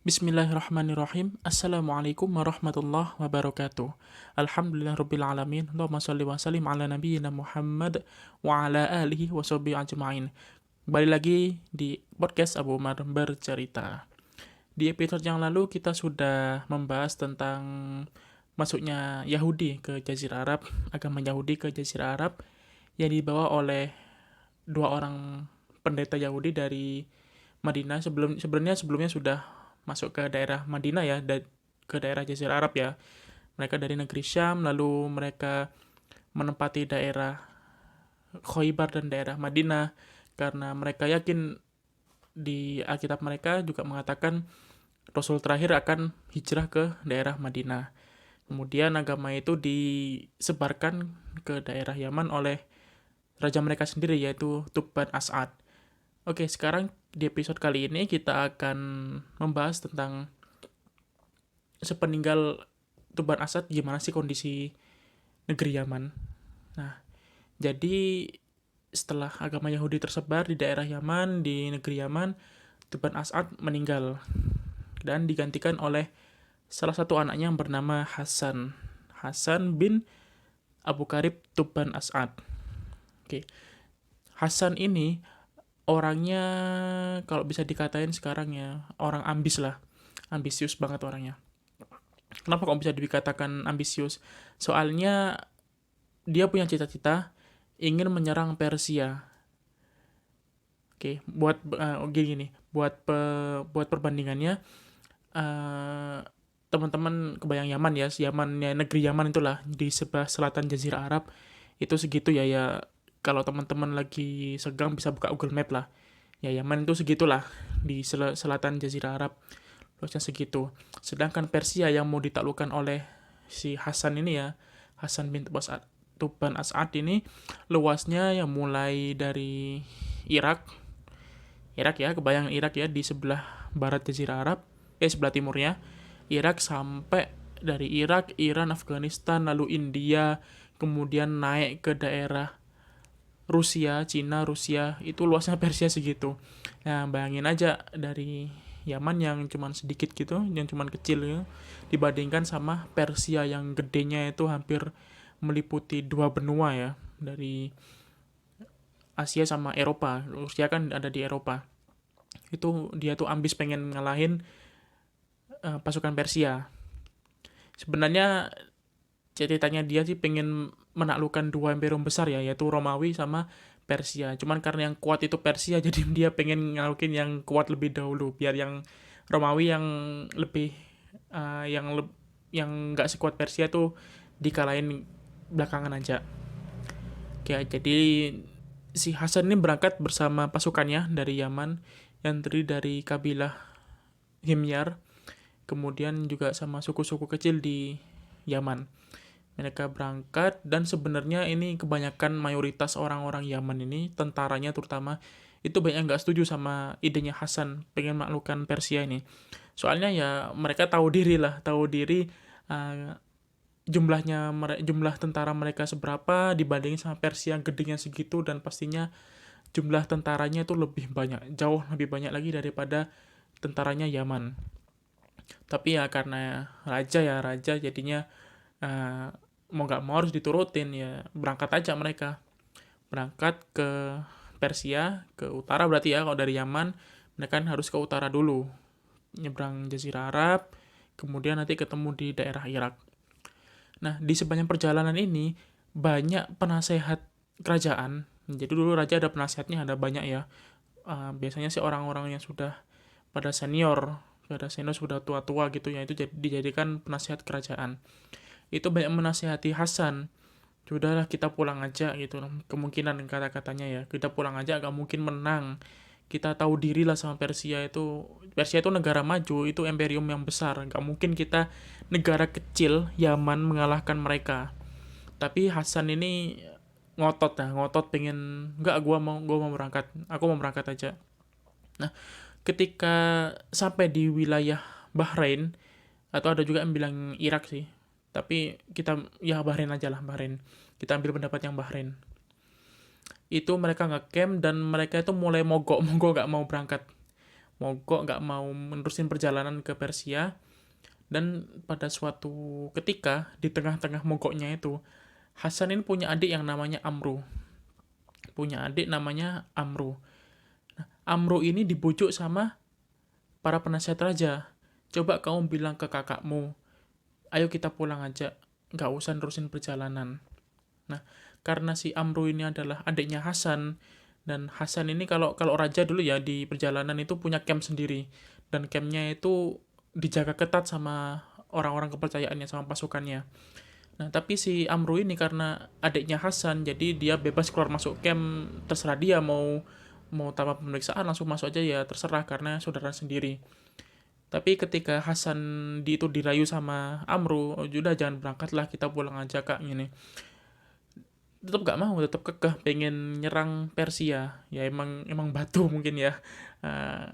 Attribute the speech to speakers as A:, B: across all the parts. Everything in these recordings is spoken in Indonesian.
A: Bismillahirrahmanirrahim. Assalamualaikum warahmatullahi wabarakatuh. Alhamdulillahirrabbilalamin. Allahumma sholli wa sallim ala nabiyyina Muhammad wa ala alihi wa sahbihi ajma'in. Kembali lagi di podcast Abu Umar bercerita. Di episode yang lalu kita sudah membahas tentang masuknya Yahudi ke Jazirah Arab, agama Yahudi ke Jazirah Arab yang dibawa oleh dua orang pendeta Yahudi dari Madinah. Sebelumnya sudah masuk ke daerah Madinah ya, ke daerah Jazirah Arab ya. Mereka dari negeri Syam, lalu mereka menempati daerah Khoibar dan daerah Madinah karena mereka yakin di Alkitab mereka juga mengatakan Rasul terakhir akan hijrah ke daerah Madinah. Kemudian agama itu disebarkan ke daerah Yaman oleh raja mereka sendiri yaitu Tubban As'ad. Oke, sekarang di episode kali ini kita akan membahas tentang sepeninggal Tubban As'ad gimana sih kondisi negeri Yaman. Nah, jadi setelah agama Yahudi tersebar di daerah Yaman, di negeri Yaman, Tubban As'ad meninggal dan digantikan oleh salah satu anaknya yang bernama Hasan. Hasan bin Abu Karib Tubban As'ad. Oke. Hasan ini orangnya kalau bisa dikatain sekarang ya, orang ambis lah. Ambisius banget orangnya. Kenapa kok bisa dikatakan ambisius? Soalnya dia punya cita-cita ingin menyerang Persia. Oke, gini, buat perbandingannya, teman-teman kebayang Yaman ya, negeri Yaman itulah di sebelah selatan Jazirah Arab itu segitu ya. Kalau teman-teman lagi segang bisa buka Google Map lah. Ya Yaman itu segitulah di selatan Jazirah Arab, luasnya segitu. Sedangkan Persia yang mau ditaklukkan oleh si Hasan ini ya, Hasan bin Tubban As'ad ini luasnya yang mulai dari Irak ya, kebayang Irak ya, di sebelah barat Jazirah Arab, sebelah timurnya, Irak sampai dari Irak, Iran, Afghanistan, lalu India, kemudian naik ke daerah Rusia, Cina, Rusia, itu luasnya Persia segitu. Nah, bayangin aja dari Yaman yang cuman sedikit gitu, yang cuman kecil gitu, dibandingkan sama Persia yang gedenya itu hampir meliputi dua benua ya, dari Asia sama Eropa. Rusia kan ada di Eropa. Itu dia tuh ambis pengen ngalahin pasukan Persia. Sebenarnya ceritanya dia sih pengen menaklukkan dua imperium besar ya, yaitu Romawi sama Persia. Cuman karena yang kuat itu Persia, jadi dia pengen ngalaukin yang kuat lebih dahulu, biar yang Romawi yang lebih yang nggak sekuat Persia tuh dikalahin belakangan aja. Oke, jadi si Hasan ini berangkat bersama pasukannya dari Yaman yang terdiri dari kabilah Himyar, kemudian juga sama suku-suku kecil di Yaman. Mereka berangkat dan sebenarnya ini kebanyakan mayoritas orang-orang Yaman ini, tentaranya terutama, itu banyak yang nggak setuju sama idenya Hasan pengen menaklukkan Persia ini. Soalnya ya mereka tahu diri lah, tahu diri uh, jumlah tentara mereka seberapa dibandingin sama Persia yang gedenya segitu, dan pastinya jumlah tentaranya itu lebih banyak, jauh lebih banyak lagi daripada tentaranya Yaman. Tapi ya karena raja jadinya uh, mau nggak mau harus diturutin ya, berangkat aja mereka, berangkat ke Persia, ke utara berarti ya. Kalau dari Yaman mereka kan harus ke utara dulu, nyebrang Jazirah Arab, kemudian nanti ketemu di daerah Irak. Nah, di sepanjang perjalanan ini banyak penasehat kerajaan. Jadi dulu raja ada penasehatnya, ada banyak ya. Biasanya sih orang-orang yang sudah pada senior, sudah tua-tua gitu ya, itu dijadikan penasehat kerajaan. Itu banyak menasehati Hasan, sudahlah kita pulang aja gitu. Kemungkinan kata-katanya ya, kita pulang aja, gak mungkin menang, kita tahu diri lah sama Persia itu negara maju, itu imperium yang besar, gak mungkin kita negara kecil Yaman mengalahkan mereka. Tapi Hasan ini ngotot pengen, nggak, gua mau berangkat, aku mau berangkat aja. Nah, ketika sampai di wilayah Bahrain, atau ada juga yang bilang Irak sih, tapi kita ya Bahrain aja lah, Bahrain, kita ambil pendapat yang Bahrain. Itu mereka ngecamp dan mereka itu mulai mogok gak mau berangkat. mogok, nggak mau menerusin perjalanan ke Persia. Dan pada suatu ketika, di tengah-tengah mogoknya itu, Hasan ini punya adik yang namanya Amru. Punya adik namanya Amru. Amru ini dibujuk sama para penasihat raja. Coba kamu bilang ke kakakmu, ayo kita pulang aja, nggak usah nerusin perjalanan. Nah, karena si Amru ini adalah adiknya Hasan, dan Hasan ini kalau kalau raja dulu ya di perjalanan itu punya camp sendiri, dan campnya itu dijaga ketat sama orang-orang kepercayaannya, sama pasukannya. Nah, tapi si Amru ini karena adiknya Hasan, jadi dia bebas keluar masuk camp, terserah dia mau mau tanpa pemeriksaan langsung masuk aja ya terserah karena saudara sendiri. Tapi ketika Hasan itu dirayu sama Amru, oh, udah jangan berangkat lah kita pulang aja kak gini. Tetap gak mau, tetap kekeh pengen nyerang Persia. Ya emang emang batu mungkin ya. Eh,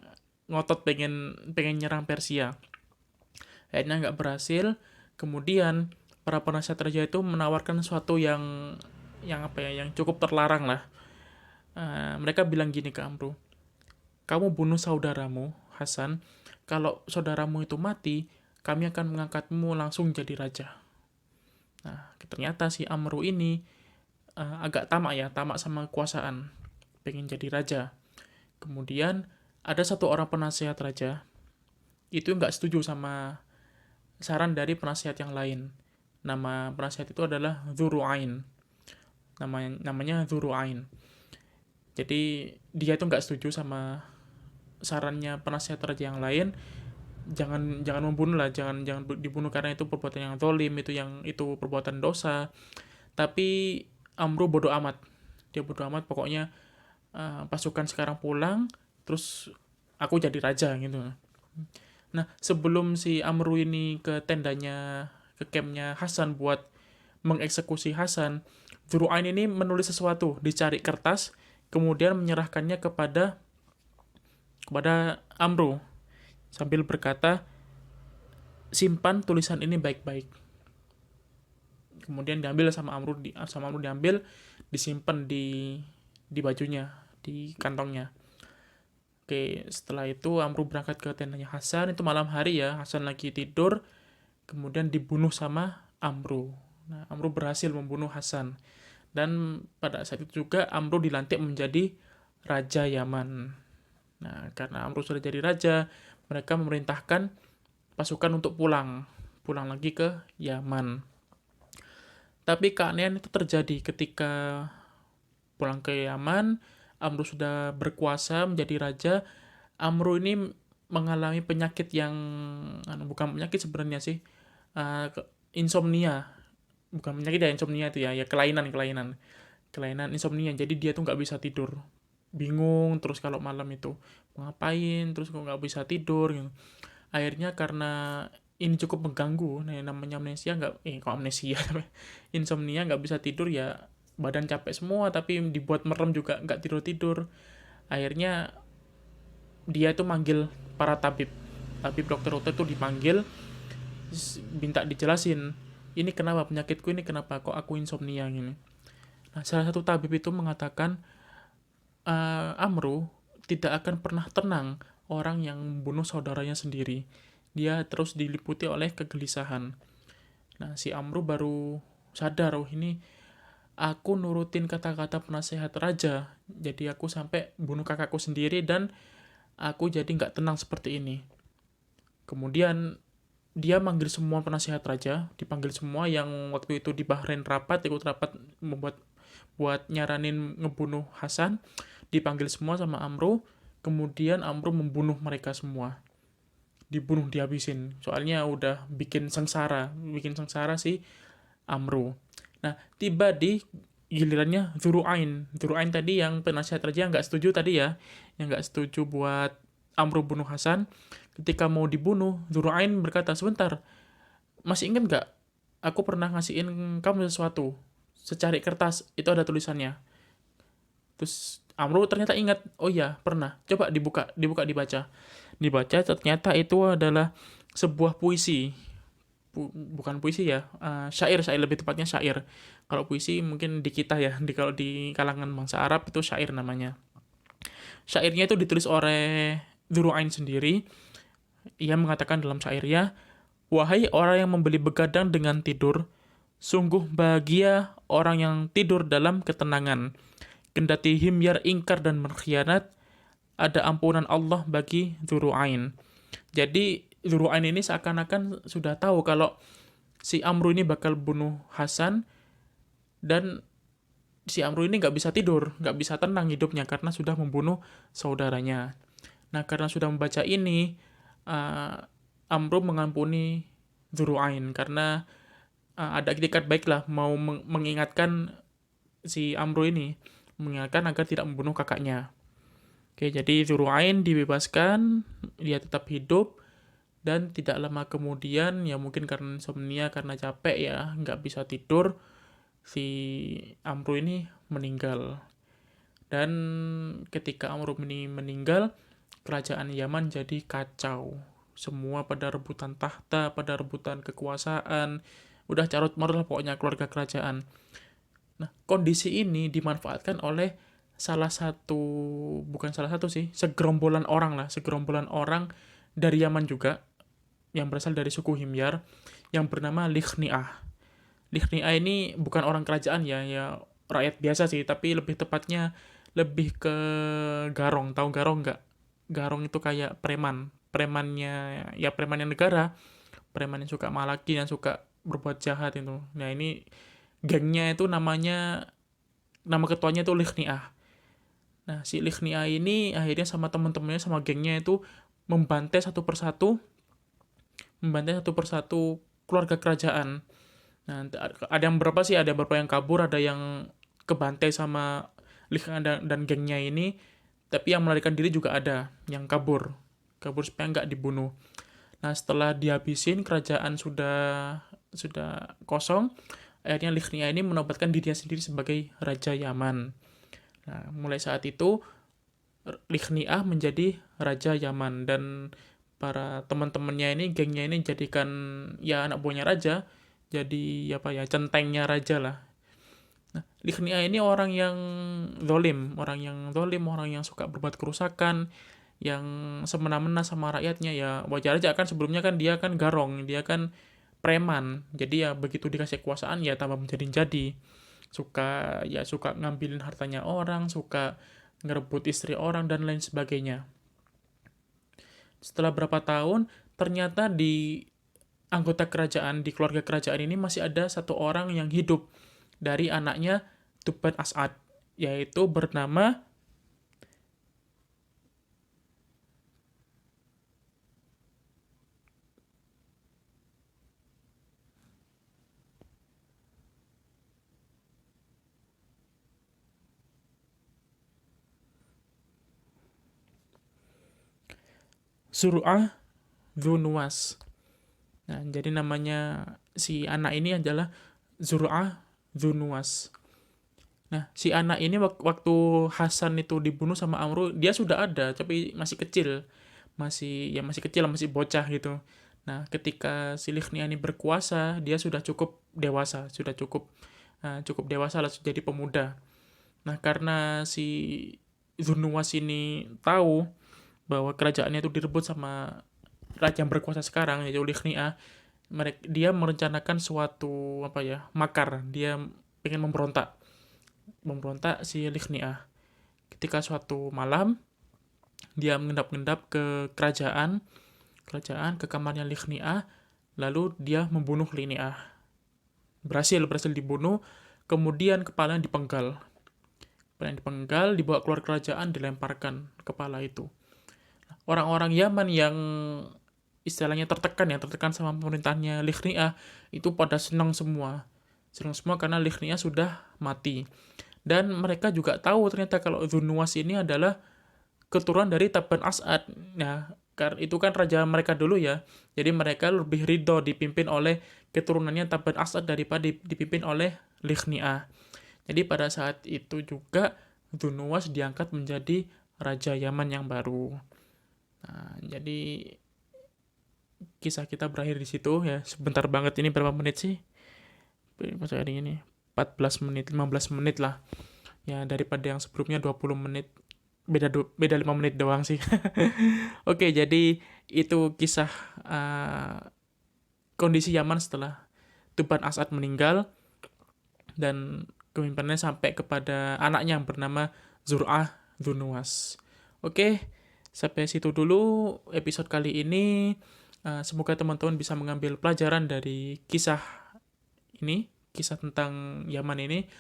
A: ngotot pengen pengen nyerang Persia. Akhirnya nggak berhasil. Kemudian para penasihat raja itu menawarkan sesuatu yang apa ya, yang cukup terlarang lah. Mereka bilang gini ke Amru, kamu bunuh saudaramu Hasan, kalau saudaramu itu mati, kami akan mengangkatmu langsung jadi raja. Nah, ternyata si Amru ini agak tamak ya, tamak sama kekuasaan, pengen jadi raja. Kemudian ada satu orang penasihat raja, itu nggak setuju sama saran dari penasihat yang lain. Nama penasihat itu adalah Dzur'ain. Namanya Dzur'ain. Jadi dia itu nggak setuju sama sarannya penasihat raja yang lain, jangan jangan membunuh lah, jangan jangan dibunuh karena itu perbuatan yang zalim, itu perbuatan dosa. Tapi Amru bodoh amat, dia bodoh amat pokoknya, pasukan sekarang pulang terus aku jadi raja gitu. Nah, sebelum si Amru ini ke tendanya, ke campnya Hasan buat mengeksekusi Hasan, Dzur'ain ini menulis sesuatu, dicari kertas, kemudian menyerahkannya kepada Amru sambil berkata, simpan tulisan ini baik-baik. Kemudian diambil sama Amru diambil, disimpan di bajunya, di kantongnya. Oke, setelah itu Amru berangkat ke tendanya Hasan, itu malam hari ya, Hasan lagi tidur, kemudian dibunuh sama Amru. Nah, Amru berhasil membunuh Hasan. Dan pada saat itu juga Amru dilantik menjadi Raja Yaman. Nah, karena Amru sudah jadi raja, mereka memerintahkan pasukan untuk pulang lagi ke Yaman. Tapi keanehan itu terjadi ketika pulang ke Yaman, Amru sudah berkuasa menjadi raja. Amru ini mengalami penyakit yang bukan penyakit sebenarnya sih, insomnia. Bukan penyakit ya, insomnia itu ya kelainan insomnia. Jadi dia tuh nggak bisa tidur, bingung terus kalau malam itu mau ngapain, terus kok nggak bisa tidur gitu. Akhirnya karena ini cukup mengganggu, nah yang namanya amnesia nggak, kok amnesia, insomnia nggak bisa tidur ya, badan capek semua tapi dibuat merem juga nggak tidur tidur. Akhirnya dia itu manggil para tabib dokter-dokter itu dipanggil, minta dijelasin, ini kenapa penyakitku, ini kenapa kok aku insomnia gini. Nah, salah satu tabib itu mengatakan, Amru tidak akan pernah tenang orang yang membunuh saudaranya sendiri. Dia terus diliputi oleh kegelisahan. Nah, si Amru baru sadar, oh ini aku nurutin kata-kata penasehat raja, jadi aku sampai bunuh kakakku sendiri dan aku jadi nggak tenang seperti ini. Kemudian dia manggil semua penasehat raja, dipanggil semua yang waktu itu di Bahrain rapat, ikut rapat buat nyaranin ngebunuh Hasan, dipanggil semua sama Amru, kemudian Amru membunuh mereka semua. Dibunuh, dihabisin. Soalnya udah bikin sengsara si Amru. Nah, tiba di gilirannya Dzur'ain. Dzur'ain tadi yang penasihat raja nggak setuju tadi ya, yang nggak setuju buat Amru bunuh Hasan. Ketika mau dibunuh, Dzur'ain berkata, sebentar, masih ingat nggak? Aku pernah ngasihin kamu sesuatu. Secari kertas, itu ada tulisannya. Terus Amru ternyata ingat, oh iya, pernah. Coba dibuka dibaca. Dibaca, ternyata itu adalah sebuah puisi. Bukan puisi ya, syair lebih tepatnya syair. Kalau puisi mungkin di kita ya, kalau di kalangan bangsa Arab itu syair namanya. Syairnya itu Dzur'ain sendiri, ia mengatakan dalam syairnya, "Wahai orang yang membeli begadang dengan tidur, sungguh bahagia orang yang tidur dalam ketenangan. Kendati himyar ingkar dan berkhianat, ada ampunan Allah bagi Dzur'ain." Jadi Dzur'ain ini seakan-akan sudah tahu kalau si Amru ini bakal bunuh Hasan, dan si Amru ini nggak bisa tidur, nggak bisa tenang hidupnya karena sudah membunuh saudaranya. Nah, karena sudah membaca ini, uh, Amru mengampuni Dzur'ain karena ada itikat baik lah, mau mengingatkan si Amru ini, mengingatkan agar tidak membunuh kakaknya. Oke, jadi Dzur'ain dibebaskan, dia tetap hidup, dan tidak lama kemudian, ya mungkin karena insomnia, karena capek ya, nggak bisa tidur, si Amru ini meninggal. Dan ketika Amru ini meninggal, kerajaan Yaman jadi kacau. Semua pada rebutan tahta, pada rebutan kekuasaan, udah carut marut lah pokoknya keluarga kerajaan. Nah, kondisi ini dimanfaatkan oleh segerombolan orang lah, segerombolan orang dari Yaman juga, yang berasal dari suku Himyar, yang bernama Likhni'ah. Likhni'ah ini bukan orang kerajaan ya, ya rakyat biasa sih, tapi lebih tepatnya lebih ke garong. Tahu garong nggak? Garong itu kayak premannya negara, preman yang suka malaki, yang suka berbuat jahat itu. Nah, ini gengnya itu nama ketuanya itu Likhni'ah. Nah, si Likhni'ah ini akhirnya sama teman-temannya, sama gengnya itu membantai satu persatu keluarga kerajaan. Nah, ada yang berapa sih? Ada beberapa yang kabur, ada yang kebantai sama Likhni'ah dan gengnya ini, tapi yang melarikan diri juga ada, yang kabur supaya nggak dibunuh. Nah, setelah dihabisin, kerajaan sudah kosong, akhirnya Likhni'ah ini menobatkan dirinya sendiri sebagai Raja Yaman. Nah, mulai saat itu, Likhni'ah menjadi Raja Yaman, dan para teman-temannya ini, gengnya ini jadikan ya anak buahnya raja, jadi apa ya, centengnya raja lah. Nah, Likhni'ah ini orang yang orang yang suka berbuat kerusakan, yang semena-mena sama rakyatnya. Ya wajar aja kan, sebelumnya kan dia kan garong, dia kan preman. Jadi ya begitu dikasih kekuasaan ya tambah menjadi-jadi. Suka ngambilin hartanya orang, suka ngerebut istri orang dan lain sebagainya. Setelah berapa tahun, ternyata di anggota kerajaan, di keluarga kerajaan ini masih ada satu orang yang hidup dari anaknya Tuban As'ad, yaitu bernama Zur'ah Dzunuwas. Nah, jadi namanya si anak ini adalah Zur'ah Dzunuwas. Nah, si anak ini waktu Hasan itu dibunuh sama Amru, dia sudah ada, tapi masih kecil. Masih kecil, masih bocah gitu. Nah, ketika si Likhni'ah ini berkuasa, dia sudah cukup dewasa, cukup dewasa lah, jadi pemuda. Nah, karena si Dzunuwas ini tahu bahwa kerajaannya itu direbut sama raja yang berkuasa sekarang, yaitu Likhni'ah, dia merencanakan suatu makar. Dia ingin memberontak si Likhni'ah. Ketika suatu malam dia mengendap-endap ke kerajaan ke kamarnya Likhni'ah, lalu dia membunuh Likhni'ah. Berhasil dibunuh, kemudian kepalanya dipenggal. Dibawa keluar kerajaan, dilemparkan kepala itu. Orang-orang Yaman yang istilahnya tertekan sama pemerintahnya Likhni'ah itu pada senang semua karena Likhni'ah sudah mati. Dan mereka juga tahu ternyata kalau Dzunuwas ini adalah keturunan dari Taban As'ad. Nah, itu kan raja mereka dulu ya. Jadi mereka lebih ridho dipimpin oleh keturunannya Taban As'ad daripada dipimpin oleh Likhni'ah. Jadi pada saat itu juga Dzunuwas diangkat menjadi Raja Yaman yang baru. Nah, jadi kisah kita berakhir di situ ya. Sebentar banget ini, berapa menit sih? Masa hari ini 14 menit, 15 menit lah. Ya, daripada yang sebelumnya 20 menit. beda 5 menit doang sih. Oke, jadi itu kisah uh, kondisi Yaman setelah Tuban As'ad meninggal dan kepemimpinannya sampai kepada anaknya yang bernama Zur'ah Dzunnuwas. Oke, sampai situ dulu episode kali ini. Semoga teman-teman bisa mengambil pelajaran dari kisah ini, kisah tentang Yaman ini.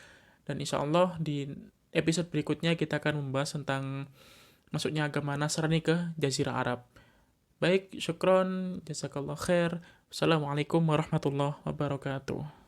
A: Dan insya Allah di episode berikutnya kita akan membahas tentang masuknya agama Nasrani ke Jazirah Arab. Baik, syukron, jazakallah khair. Wassalamualaikum warahmatullahi wabarakatuh.